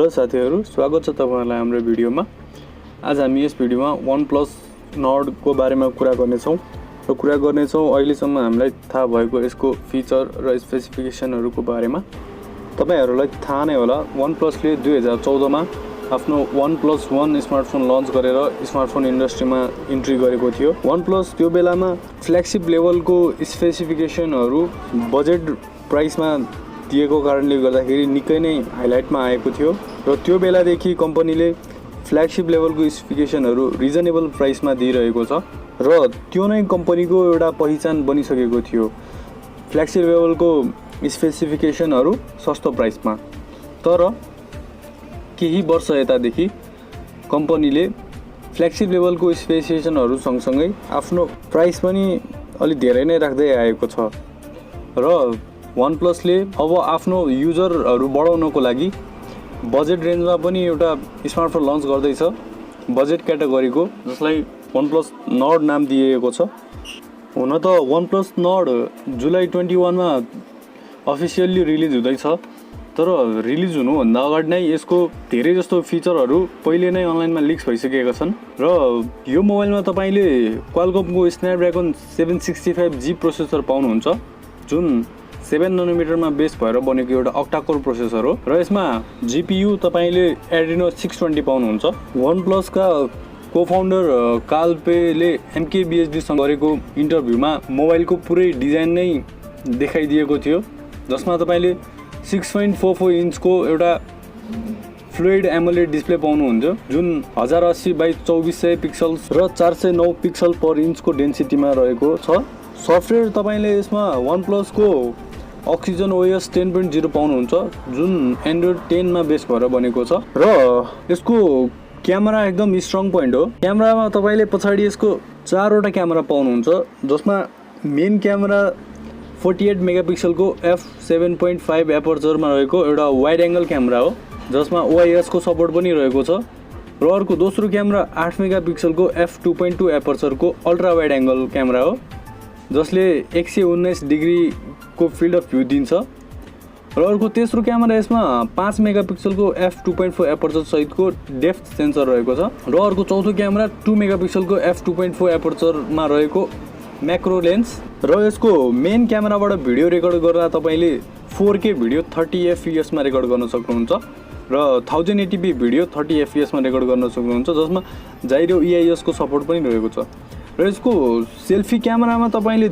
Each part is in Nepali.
हेलो साथीहरु, स्वागत छ तपाईहरुलाई हाम्रो भिडियोमा। आज हामी यस भिडियोमा OnePlus Nord को बारेमा कुरा गर्नेछौं र कुरा गर्नेछौं अहिलेसम्म हामीलाई थाहा भएको यसको फिचर र स्पेसिफिकेसनहरुको बारेमा। तपाईहरुलाई थाहा नै होला, OnePlus ले 2014 मा आफ्नो OnePlus One स्मार्टफोन लन्च गरेर स्मार्टफोन इन्डस्ट्रीमा इन्ट्री गरेको थियो। OnePlus त्यो बेलामा फ्ल्यागशिप लेभलको स्पेसिफिकेसनहरु बजेट प्राइसमा दिएको कारणले गर्दाखेरि निकै नै हाइलाइटमा आएको थियो र त्यो बेलादेखि कम्पनीले फ्ल्यागशिप लेभलको स्पेसिफिकेसनहरु रिजनेबल प्राइसमा दिइरहेको छ र त्यो नै कम्पनीको एउटा पहिचान बनिसकेको थियो। फ्ल्यागशिप लेभलको स्पेसिफिकेसनहरु सस्तो प्राइसमा। तर केही वर्ष यतादेखि कम्पनीले फ्ल्यागशिप लेभलको स्पेसिफिकेसनहरु सँगसँगै आफ्नो प्राइस पनि अलि धेरै नै राख्दै आएको छ र OnePlus ले अब आफ्नो युजरहरु बढाउनको लागि बजेट रेन्जमा पनि एउटा स्मार्टफोन लन्च गर्दैछ, बजेट क्याटेगोरीको, जसलाई OnePlus Nord नाम दिएको छ। हुन त OnePlus Nord जुलाई 21 मा अफिसियली रिलिज हुँदैछ, तर रिलिज हुनुभन्दा अगाडि नै यसको धेरै जस्तो फिचरहरु पहिले नै अनलाइनमा लिक्स भइसकेका छन् र यो मोबाइलमा तपाईले क्वालकमको स्न्यापड्र्यागन 765G प्रोसेसर पाउनुहुन्छ, जुन 7 नैनोमिटरमा बेस भएर बनेको एउटा अक्टा कोर प्रोसेसर हो र यसमा जीपीयू तपाईले एड्रिनो 620 पाउनुहुन्छ। OnePlus का को-फाउन्डर कालपेले MKBHD सँग गरेको इन्टरभ्युमा मोबाइलको पुरै डिजाइन नै देखाइदिएको थियो, जसमा तपाईले 6.44 इन्चको एउटा फ्लुइड एमोलेड डिस्प्ले पाउनुहुन्छ, जुन 1080 बाइ 2400 पिक्सल्स र 409 पिक्सल पर इन्चको डेन्सिटीमा रहेको छ। सफ्टवेयर तपाईले यसमा OnePlus को Oxygen OS 10.0 पाउनुहुन्छ, जुन एन्ड्रोइड 10 मा बेस भएर बनेको छ र यसको क्यामेरा एकदम स्ट्रङ पोइन्ट हो। क्यामेरामा तपाईले पछाडी यसको 4 वटा क्यामेरा पाउनुहुन्छ, जसमा मेन क्यामेरा 48 मेगापिक्सलको f7.5 एपर्चरमा रहेको एउटा वाइड एंगल क्यामेरा हो, जसमा OIS को सपोर्ट पनि रहेको छ र अर्को दोस्रो क्यामेरा 8 मेगापिक्सलको f2.2 एपर्चरको अल्ट्रा वाइड एंगल क्यामेरा हो, जसले 119 डिग्री को फिल्ड अफ भ्यू दिन्छ र अर्को तेस्रो क्यामेरा यसमा 5 मेगापिक्सलको f2.4 एपर्चर सहितको डेप्थ सेन्सर रहेको छ र अर्को चौथो क्यामेरा 2 मेगापिक्सलको f2.4 एपर्चरमा रहेको म्याक्रो लेन्स र यसको मेन क्यामेराबाट भिडियो रेकर्ड गर्दा तपाईले 4K भिडियो 30 fps मा रेकर्ड गर्न सक्नुहुन्छ र 1080p भिडियो 30 fps मा रेकर्ड गर्न सक्नुहुन्छ, जसमा जाइरो EIS को सपोर्ट पनि रहेको छ र यसको सेल्फी क्यामेरामा तपाईले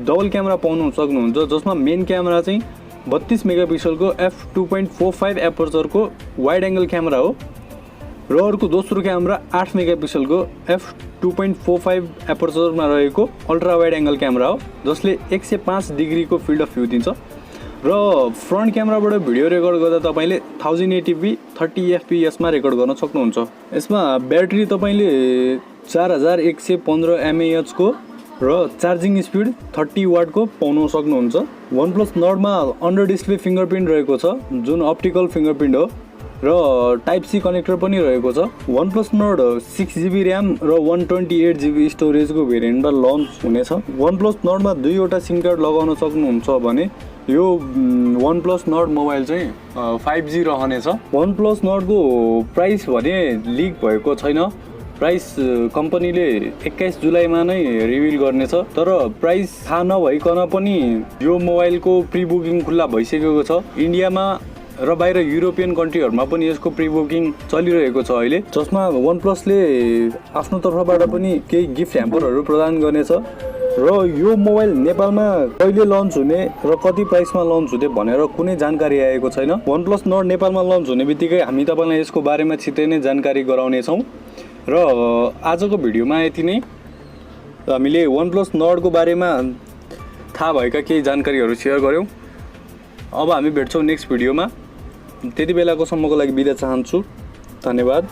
डबल क्यामेरा पाउन सक्नुहुन्छ, जसमा मेन क्यामेरा चाहिँ 32 मेगापिक्सलको f2.45 एपर्चरको वाइड एंगल क्यामेरा हो र अर्को दोस्रो क्यामेरा 8 मेगापिक्सलको f2.45 एपर्चरमा रहेको अल्ट्रा वाइड एंगल क्यामेरा हो, जसले 105 डिग्रीको फिल्ड अफ भ्यू दिन्छ र फ्रन्ट क्यामेराबाट भिडियो रेकर्ड गर्दा तपाईले 1080p 30 fps मा रेकर्ड गर्न सक्नुहुन्छ। यसमा ब्याट्री तपाईले 4115 mAh को र चार्जिङ स्पिड 30 वाट को पाउन सक्नुहुन्छ। OnePlus Nord मा अन्डर डिस्प्ले फिंगरप्रिन्ट रहेको छ, जुन अप्टिकल फिंगरप्रिन्ट हो र टाइप सी कनेक्टर पनि रहेको छ। OnePlus Nord 6GB र्याम र 128GB स्टोरेजको भेरिएन्टमा लन्च हुनेछ। OnePlus Nord मा दुईवटा सिम कार्ड लगाउन सक्नुहुन्छ भने यो OnePlus Nord मोबाइल चाहिँ 5G रहनेछ। OnePlus Nord को प्राइस भने लिक भएको छैन, प्राइस कम्पनीले 21 जुलाईमा नै रिभिल गर्नेछ, तर प्राइस थाहा नभइकन पनि यो मोबाइलको प्री बुकिङ खुल्ला भइसकेको छ। इन्डियामा र बाहिर युरोपियन कन्ट्रीहरुमा पनि यसको प्री बुकिङ चलिरहेको छ अहिले, जसमा OnePlus ले आफ्नो तर्फबाट पनि केही गिफ्ट ह्याम्परहरु प्रदान गर्नेछ र यो मोबाइल नेपालमा कहिले लन्च हुने र कति प्राइसमा लन्च हुने भनेर कुनै जानकारी आएको छैन। OnePlus Nord नेपालमा लन्च हुने बित्तिकै हामी तपाईलाई यसको बारेमा छिटै नै जानकारी गराउने छौं र आजको भिडियोमा यति नै। हामीले OnePlus Nord को बारेमा थाहा भएका केही जानकारीहरु शेयर गर्यौं। अब हामी भेट्छौं नेक्स्ट भिडियोमा। त्यति बेलाको सम्मको लागि बिदा चाहन्छु। धन्यवाद।